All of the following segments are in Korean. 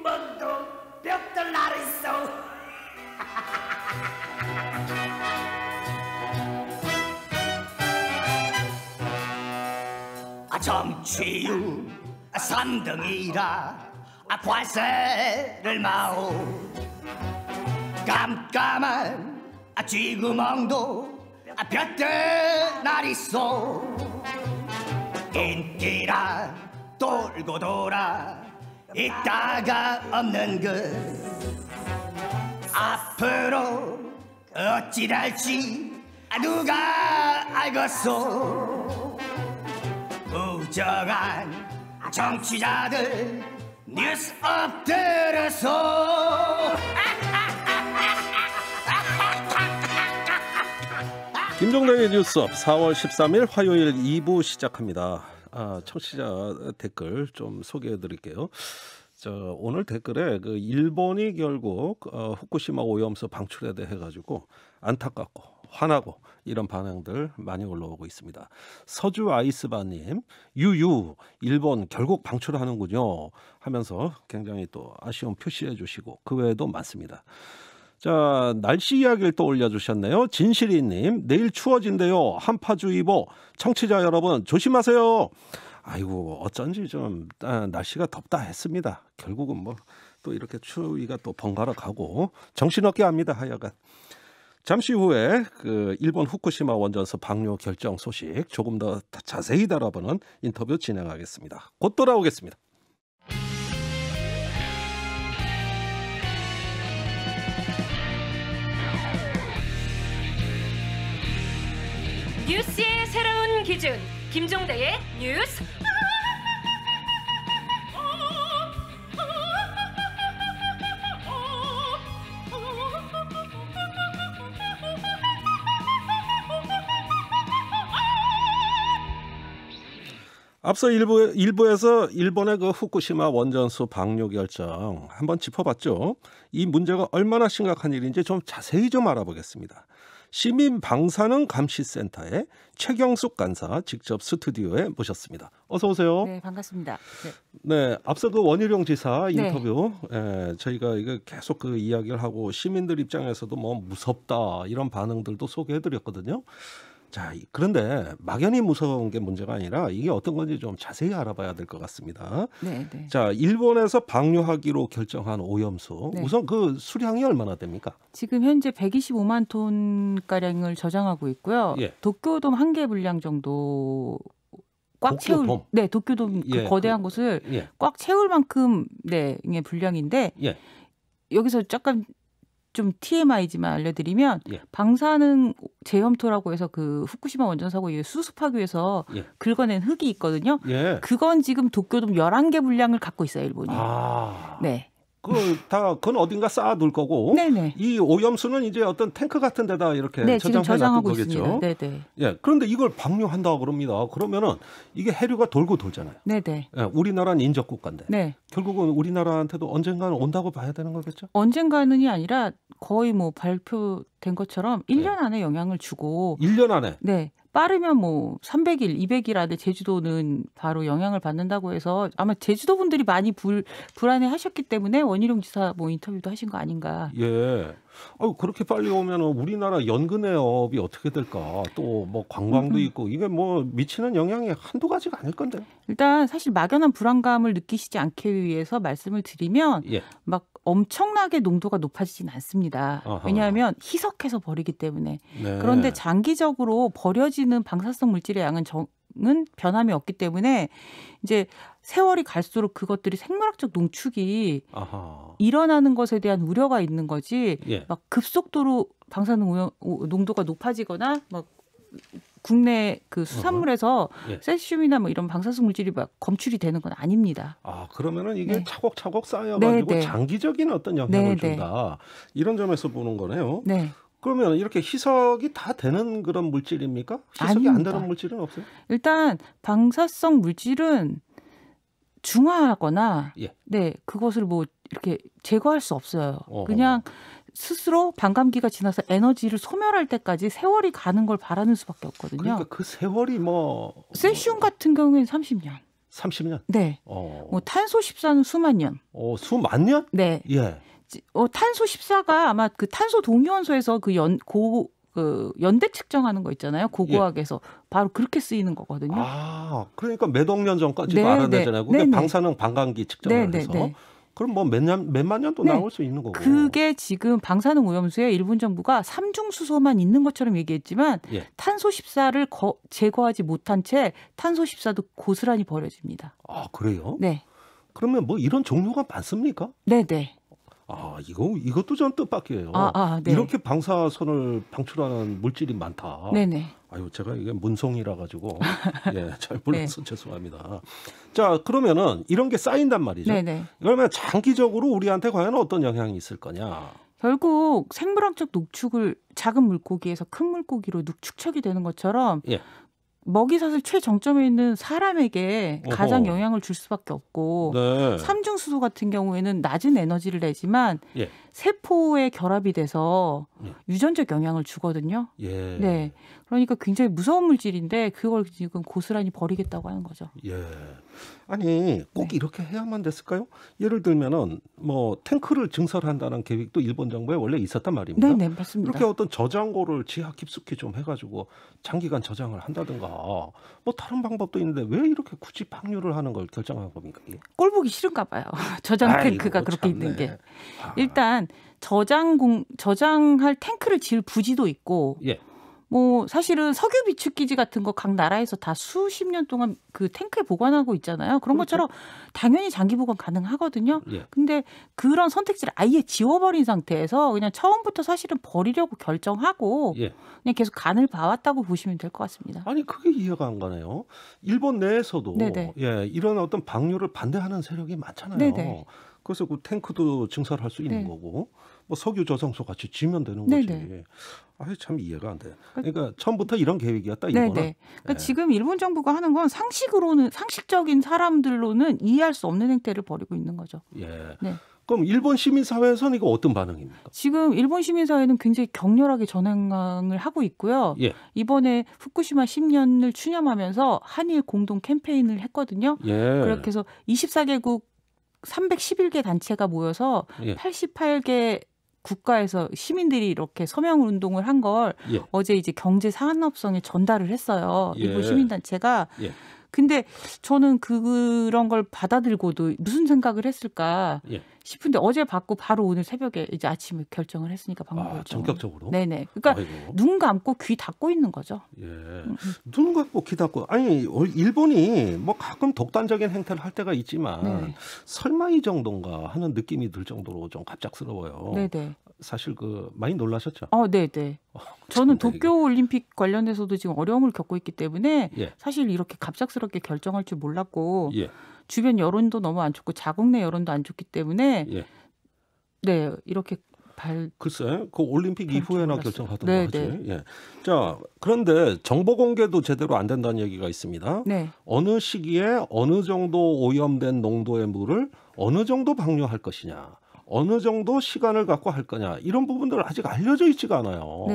먼도 벽돌 날 있어. 정치유 3등이라 발세를 마오. 깜깜한 쥐구멍도 볕들 날 있어. 인기라 돌고 돌아 있다가 없는 것. 앞으로 어찌 될지 누가 알겠소. 부정한 정치자들 뉴스 엎드려서. 김종대의 뉴스업 4월 13일 화요일 2부 시작합니다. 청취자 댓글 좀 소개해 드릴게요. 오늘 댓글에 일본이 결국 후쿠시마 오염수 방출에 대해 가지고 안타깝고 화나고 이런 반응들 많이 올라오고 있습니다. 서주 아이스바님, 유유 일본 결국 방출하는군요 하면서 굉장히 또 아쉬움 표시해 주시고 그 외에도 많습니다. 자, 날씨 이야기를 또 올려주셨네요. 진실이님, 내일 추워진대요. 한파주의보 청취자 여러분 조심하세요. 아이고 어쩐지 좀 날씨가 덥다 했습니다. 결국은 뭐 또 이렇게 추위가 또 번갈아 가고 정신없게 합니다. 하여간 잠시 후에 일본 후쿠시마 원전소 방류 결정 소식 조금 더 자세히 다뤄보는 인터뷰 진행하겠습니다. 곧 돌아오겠습니다. 뉴스의 새로운 기준 김종대의 뉴스. 앞서 일부에서 일본의 후쿠시마 원전소 방류 결정 한번 짚어봤죠. 이 문제가 얼마나 심각한 일인지 좀 자세히 좀 알아보겠습니다. 시민방사능 감시센터의 최경숙 간사 직접 스튜디오에 모셨습니다. 어서 오세요. 네, 반갑습니다. 네, 앞서 원희룡 지사 인터뷰 저희가 이거 계속 이야기를 하고 시민들 입장에서도 뭐 무섭다 이런 반응들도 소개해드렸거든요. 자, 그런데 막연히 무서운 게 문제가 아니라 이게 어떤 건지 좀 자세히 알아봐야 될 것 같습니다. 네. 자, 일본에서 방류하기로 결정한 오염수 우선 수량이 얼마나 됩니까? 지금 현재 125만 톤 가량을 저장하고 있고요. 도쿄돔 1개 분량 정도 꽉 채울. 네, 도쿄돔 거대한 곳을 꽉 채울 만큼 의 분량인데 여기서 잠깐 좀 TMI지만 알려드리면 방사능 제염토라고 해서 후쿠시마 원전 사고 수습하기 위해서 긁어낸 흙이 있거든요. 그건 지금 도쿄돔 11개 분량을 갖고 있어요, 일본이. 네. 그건 어딘가 쌓아둘 거고 이 오염수는 이제 어떤 탱크 같은 데다 이렇게 저장하고 있습니다. 네네. 그런데 이걸 방류한다고 그럽니다. 그러면은 이게 해류가 돌고 돌잖아요. 네네. 우리나라는 인접 국가인데 결국은 우리나라한테도 언젠가는 온다고 봐야 되는 거겠죠? 언젠가는이 아니라 거의 발표된 것처럼 1년 안에 영향을 주고 1년 안에? 네. 빠르면 300일, 200일 안에 제주도는 바로 영향을 받는다고 해서 아마 제주도 분들이 많이 불안해하셨기 때문에 원희룡 지사 인터뷰도 하신 거 아닌가. 그렇게 빨리 오면 우리나라 연근해업이 어떻게 될까? 또 관광도 있고 이게 미치는 영향이 한두 가지가 아닐 건데. 일단 사실 막연한 불안감을 느끼시지 않기 위해서 말씀을 드리면 막 엄청나게 농도가 높아지진 않습니다. 왜냐하면 희석해서 버리기 때문에. 그런데 장기적으로 버려지는 방사성 물질의 양은 변함이 없기 때문에 이제 세월이 갈수록 그것들이 생물학적 농축이 일어나는 것에 대한 우려가 있는 거지. 막 급속도로 방사능 농도가 높아지거나 국내 수산물에서 세슘이나 이런 방사성 물질이 검출이 되는 건 아닙니다. 그러면은 이게 차곡차곡 쌓여가지고 장기적인 어떤 영향을 준다. 이런 점에서 보는 거네요. 그러면 이렇게 희석이 다 되는 그런 물질입니까? 희석이 안 되는 물질은 없어요? 일단 방사성 물질은 중화하거나 그것을 이렇게 제거할 수 없어요. 그냥 스스로 반감기가 지나서 에너지를 소멸할 때까지 세월이 가는 걸 바라는 수밖에 없거든요. 그러니까 그 세월이 세슘 같은 경우에는 30년. 30년? 네. 뭐 탄소 14는 수만 년. 수만 년? 네. 예. 탄소 14가 아마 그 탄소 동위원소에서 그 연대 측정하는 거 있잖아요. 고고학에서 바로 그렇게 쓰이는 거거든요. 그러니까 몇 억 년 전까지도 네, 알아내잖아요. 그게 네, 방사능 반감기 측정을 네, 해서. 네. 그럼 뭐 몇만 년도 나올 수 있는 거고. 그게 지금 방사능 오염수에 일본 정부가 삼중수소만 있는 것처럼 얘기했지만 탄소 14를 제거하지 못한 채 탄소 14도 고스란히 버려집니다. 그래요? 네. 그러면 뭐 이런 종류가 많습니까? 네네. 이것도 전 뜻밖이에요. 네. 이렇게 방사선을 방출하는 물질이 많다. 네네. 제가 이게 문송이라 가지고 잘 몰라서 죄송합니다. 자, 그러면은 이런 게 쌓인단 말이죠. 네네. 그러면 장기적으로 우리한테 과연 어떤 영향이 있을 거냐? 결국 생물학적 녹축을 작은 물고기에서 큰 물고기로 축척이 되는 것처럼 먹이사슬 최정점에 있는 사람에게 가장 영향을 줄 수밖에 없고 삼중수소 같은 경우에는 낮은 에너지를 내지만 세포에 결합이 돼서 유전적 영향을 주거든요. 네, 그러니까 굉장히 무서운 물질인데 그걸 지금 고스란히 버리겠다고 하는 거죠. 아니 꼭 이렇게 해야만 됐을까요? 예를 들면은 뭐 탱크를 증설한다는 계획도 일본 정부에 원래 있었단 말입니다. 네, 맞습니다. 이렇게 어떤 저장고를 지하 깊숙이 좀 해가지고 장기간 저장을 한다든가 뭐 다른 방법도 있는데 왜 이렇게 굳이 방류를 하는 걸 결정한 겁니까? 꼴 보기 싫은가 봐요. 저장 탱크가 그렇게 있는 게. 일단 저장할 탱크를 지을 부지도 있고 뭐 사실은 석유 비축 기지 같은 거 각 나라에서 다 수십 년 동안 그 탱크에 보관하고 있잖아요. 그런 것처럼 당연히 장기 보관 가능하거든요. 근데 그런 선택지를 아예 지워버린 상태에서 그냥 처음부터 사실은 버리려고 결정하고 그냥 계속 간을 봐왔다고 보시면 될 것 같습니다. 아니 그게 이해가 안 가네요. 일본 내에서도 이런 어떤 방류를 반대하는 세력이 많잖아요. 그래서 그 탱크도 증설할 수 있는 거고 뭐 석유 저장소 같이 지면 되는 거지. 참 이해가 안 돼. 그러니까 처음부터 이런 계획이었다 이거는. 그러니까 지금 일본 정부가 하는 건 상식적인 사람들로는 이해할 수 없는 행태를 벌이고 있는 거죠. 그럼 일본 시민사회에서는 이거 어떤 반응입니까? 지금 일본 시민사회는 굉장히 격렬하게 전향을 하고 있고요. 이번에 후쿠시마 10년을 추념하면서 한일 공동 캠페인을 했거든요. 그렇게 해서 24개국 311개 단체가 모여서 88개 국가에서 시민들이 이렇게 서명 운동을 한 걸 어제 이제 경제 산업성에 전달을 했어요. 일본 시민단체가. 근데 저는 그런 걸 받아들고도 무슨 생각을 했을까 싶은데 어제 받고 바로 오늘 새벽에 이제 아침에 결정을 했으니까 방금 결정. 전격적으로? 네네. 그러니까 눈 감고 귀 닫고 있는 거죠. 눈 감고 귀 닫고. 아니 일본이 뭐 가끔 독단적인 행태를 할 때가 있지만 설마 이 정도인가 하는 느낌이 들 정도로 좀 갑작스러워요. 사실 많이 놀라셨죠? 네네. 저는 도쿄 올림픽 관련해서도 지금 어려움을 겪고 있기 때문에 사실 이렇게 갑작스럽게 결정할 줄 몰랐고 주변 여론도 너무 안 좋고 자국 내 여론도 안 좋기 때문에 이렇게 글쎄, 그 올림픽 이후에나 결정하던 거지. 자, 그런데 정보 공개도 제대로 안 된다는 얘기가 있습니다. 어느 시기에 어느 정도 오염된 농도의 물을 어느 정도 방류할 것이냐, 어느 정도 시간을 갖고 할 거냐 이런 부분들 아직 알려져 있지가 않아요.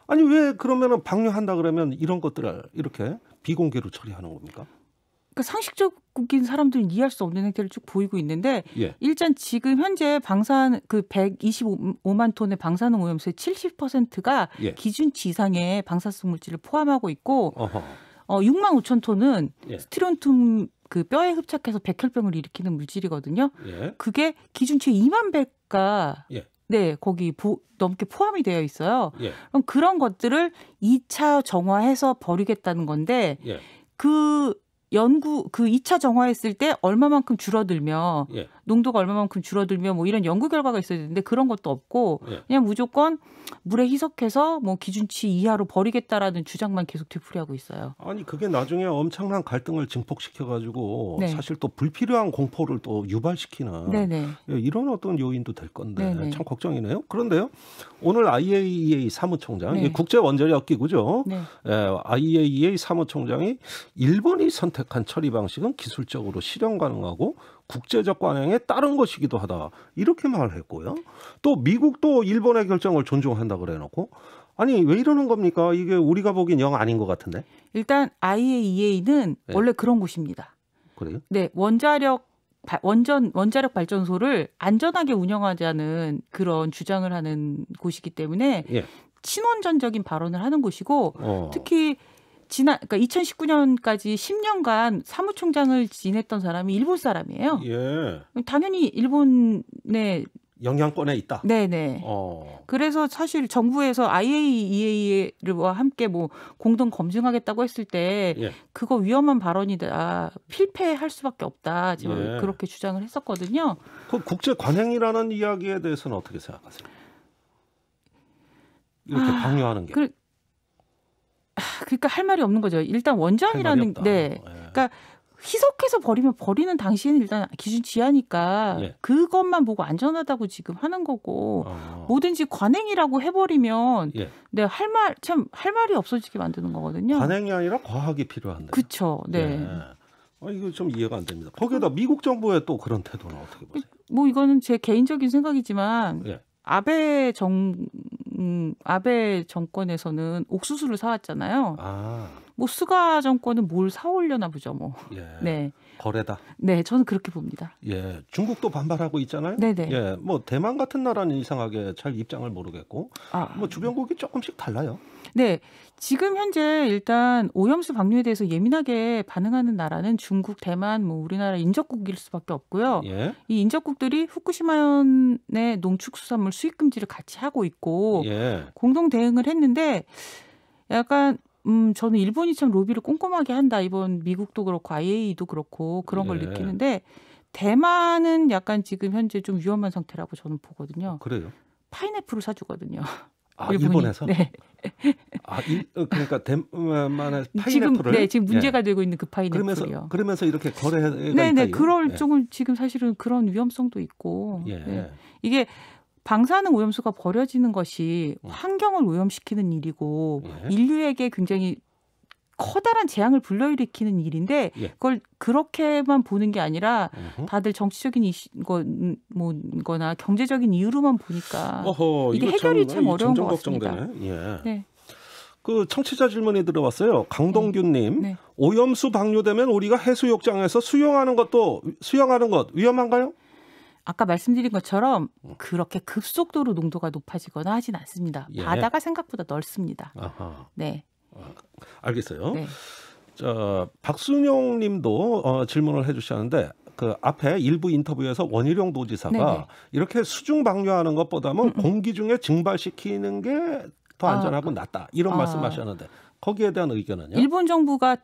아니 왜 그러면은 방류한다 그러면 이런 것들을 이렇게 비공개로 처리하는 겁니까? 그러니까 상식적인 사람들은 이해할 수 없는 행태를 쭉 보이고 있는데 일단 지금 현재 방사능 125만 톤의 방사능 오염수의 70%가 기준치 이상의 방사성 물질을 포함하고 있고 6만 5천 톤은 스티론튬 그 뼈에 흡착해서 백혈병을 일으키는 물질이거든요. 그게 기준치 2만 배가 거기 넘게 포함이 되어 있어요. 그럼 그런 것들을 2차 정화해서 버리겠다는 건데 그 2차 정화했을 때 얼마만큼 줄어들며 농도가 얼마만큼 줄어들며 뭐 이런 연구 결과가 있어야 되는데 그런 것도 없고 그냥 무조건 물에 희석해서 뭐 기준치 이하로 버리겠다라는 주장만 계속 되풀이하고 있어요. 아니 그게 나중에 엄청난 갈등을 증폭시켜가지고 사실 또 불필요한 공포를 또 유발시키는 이런 어떤 요인도 될 건데 참 걱정이네요. 그런데요 오늘 IAEA 사무총장 국제 원자력 기구죠. IAEA 사무총장이 일본이 선택한 처리 방식은 기술적으로 실현 가능하고 국제적 관행에 따른 것이기도 하다 이렇게 말을 했고요. 또 미국도 일본의 결정을 존중한다 그래놓고 아니 왜 이러는 겁니까? 이게 우리가 보기엔 영 아닌 것 같은데. 일단 IAEA는 원래 그런 곳입니다. 그래요? 네, 원자력 발전소를 안전하게 운영하자는 그런 주장을 하는 곳이기 때문에 예. 친원전적인 발언을 하는 곳이고 특히 그러니까 2019년까지 10년간 사무총장을 지냈던 사람이 일본 사람이에요. 예. 당연히 일본의 영향권에 있다. 네네. 그래서 사실 정부에서 IAEA와 함께 뭐 공동 검증하겠다고 했을 때 예. 그거 위험한 발언이다. 필패할 수밖에 없다. 제가 그렇게 주장을 했었거든요. 그 국제 관행이라는 이야기에 대해서는 어떻게 생각하세요? 이렇게 방류하는 게. 그러니까 할 말이 없는 거죠. 일단 원전이라는 그러니까 희석해서 버리는 당시에는 일단 기준 지하니까 그것만 보고 안전하다고 지금 하는 거고 뭐든지 관행이라고 해버리면 할 말이 없어지게 만드는 거거든요. 관행이 아니라 과학이 필요한데. 그렇죠. 네. 이거 좀 이해가 안 됩니다. 거기에다 미국 정부의 또 그런 태도는 어떻게 보세요? 뭐 이거는 제 개인적인 생각이지만 아베 정권에서는 옥수수를 사왔잖아요. 뭐 스가 정권은 뭘 사오려나 보죠, 뭐. 네. 거래다. 네, 저는 그렇게 봅니다. 예, 중국도 반발하고 있잖아요. 네네. 예, 뭐 대만 같은 나라는 이상하게 잘 입장을 모르겠고, 뭐 주변국이 조금씩 달라요. 네, 지금 현재 일단 오염수 방류에 대해서 예민하게 반응하는 나라는 중국, 대만, 뭐 우리나라 인접국일 수밖에 없고요. 이 인접국들이 후쿠시마현의 농축수산물 수입 금지를 같이 하고 있고 공동 대응을 했는데 약간. 저는 일본이 참 로비를 꼼꼼하게 한다. 이번 미국도 그렇고 IAEA도 그렇고 그런 걸 느끼는데 대만은 약간 지금 현재 좀 위험한 상태라고 저는 보거든요. 그래요? 파인애플을 사주거든요. 일본에서? 네. 그러니까 대만의 파인애플을? 지금 문제가 되고 있는 그 파인애플이요. 그러면서 이렇게 거래가 네네. 그럴 쪽은 지금 사실은 그런 위험성도 있고. 이게 방사능 오염수가 버려지는 것이 환경을 오염시키는 일이고 인류에게 굉장히 커다란 재앙을 불러일으키는 일인데 그걸 그렇게만 보는 게 아니라 다들 정치적인 거나 경제적인 이유로만 보니까 이게 해결이 참 어려운 것 같습니다. 네. 그 청취자 질문이 들어왔어요. 강동균님, 오염수 방류되면 우리가 해수욕장에서 수영하는 것 위험한가요? 아까 말씀드린 것처럼 그렇게 급속도로 농도가 높아지거나 하진 않습니다. 바다가 생각보다 넓습니다. 네. 알겠어요. 네. 자, 박순용 님도 질문을 해 주셨는데 그 앞에 일부 인터뷰에서 원희룡 도지사가 이렇게 수중 방류하는 것보다는 공기 중에 증발시키는 게 더 안전하고 낫다. 이런 말씀하셨는데 거기에 대한 의견은요? 일본 정부가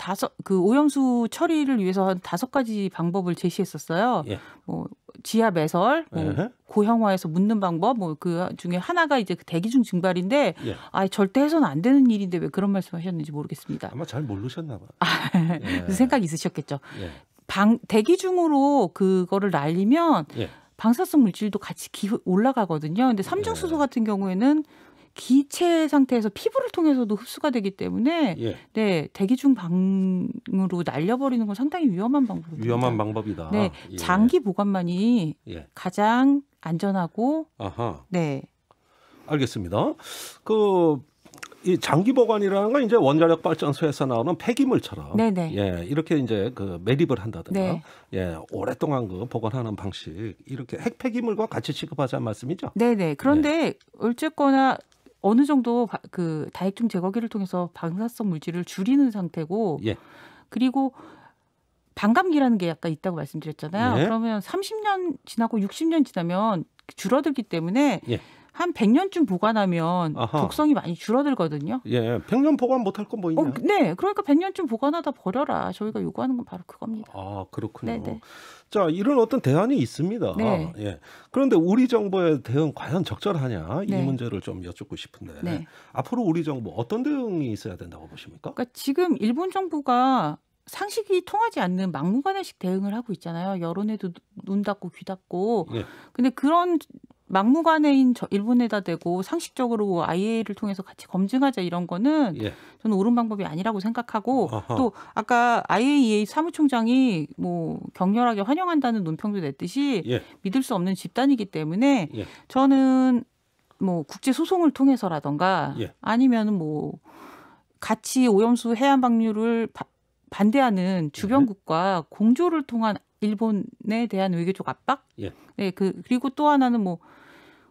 그 오염수 처리를 위해서 한 5가지 방법을 제시했었어요. 뭐 지하 매설, 고형화해서 묻는 방법, 뭐 그 중에 하나가 이제 그 대기중 증발인데, 절대 해서는 안 되는 일인데 왜 그런 말씀하셨는지 모르겠습니다. 아마 잘 모르셨나 봐요. 생각이 있으셨겠죠. 대기중으로 그거를 날리면 방사성 물질도 같이 올라가거든요. 근데 삼중수소 같은 경우에는 기체 상태에서 피부를 통해서도 흡수가 되기 때문에 대기중 방으로 날려버리는 건 상당히 위험한 방법입니다. 위험한 방법이다. 네, 장기 보관만이 가장 안전하고. 네. 알겠습니다. 이 장기 보관이라는 건 이제 원자력 발전소에서 나오는 폐기물처럼 이렇게 이제 그 매립을 한다든가 오랫동안 그 보관하는 방식 이렇게 핵 폐기물과 같이 취급하자는 말씀이죠. 네네. 그런데 어쨌거나 어느 정도 그 다액중 제거기를 통해서 방사성 물질을 줄이는 상태고 그리고 반감기라는 게 약간 있다고 말씀드렸잖아요. 그러면 30년 지나고 60년 지나면 줄어들기 때문에 한 100년쯤 보관하면 독성이 많이 줄어들거든요. 100년 보관 못할 건 뭐 있나요? 네, 그러니까 100년쯤 보관하다 버려라. 저희가 요구하는 건 바로 그겁니다. 그렇군요. 네네. 자, 이런 어떤 대안이 있습니다. 그런데 우리 정부의 대응 과연 적절하냐 이 문제를 좀 여쭙고 싶은데 앞으로 우리 정부 어떤 대응이 있어야 된다고 보십니까? 그러니까 지금 일본 정부가 상식이 통하지 않는 막무가내식 대응을 하고 있잖아요. 여론에도 눈 닫고 귀 닫고. 근데 그런 막무가내인 일본에다 대고 상식적으로 IAEA를 통해서 같이 검증하자 이런 거는 저는 옳은 방법이 아니라고 생각하고 또 아까 IAEA 사무총장이 뭐 격렬하게 환영한다는 논평도 냈듯이 믿을 수 없는 집단이기 때문에 저는 뭐 국제 소송을 통해서라던가 아니면은 뭐 같이 오염수 해안 방류를 반대하는 주변국과 공조를 통한 일본에 대한 외교적 압박. 예. 네, 그리고 또 하나는 뭐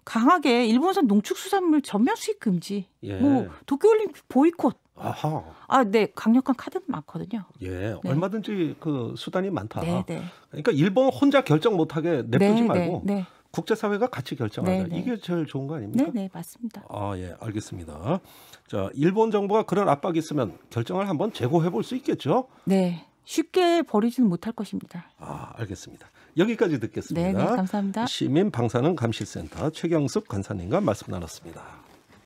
강하게 일본산 농축수산물 전면 수입 금지. 예. 뭐 도쿄올림픽 보이콧. 아하. 네, 강력한 카드는 많거든요. 예, 네. 얼마든지 그 수단이 많다. 네, 네. 그러니까 일본 혼자 결정 못하게 냅두지 네, 말고 네, 네. 국제사회가 같이 결정하자. 네, 네. 이게 제일 좋은 거 아닙니까? 네, 네, 맞습니다. 예, 알겠습니다. 자, 일본 정부가 그런 압박이 있으면 결정을 한번 재고해 볼 수 있겠죠? 네, 쉽게 버리지는 못할 것입니다. 알겠습니다. 여기까지 듣겠습니다. 네, 네, 감사합니다. 시민방사능 감시센터 최경숙 간사님과 말씀 나눴습니다.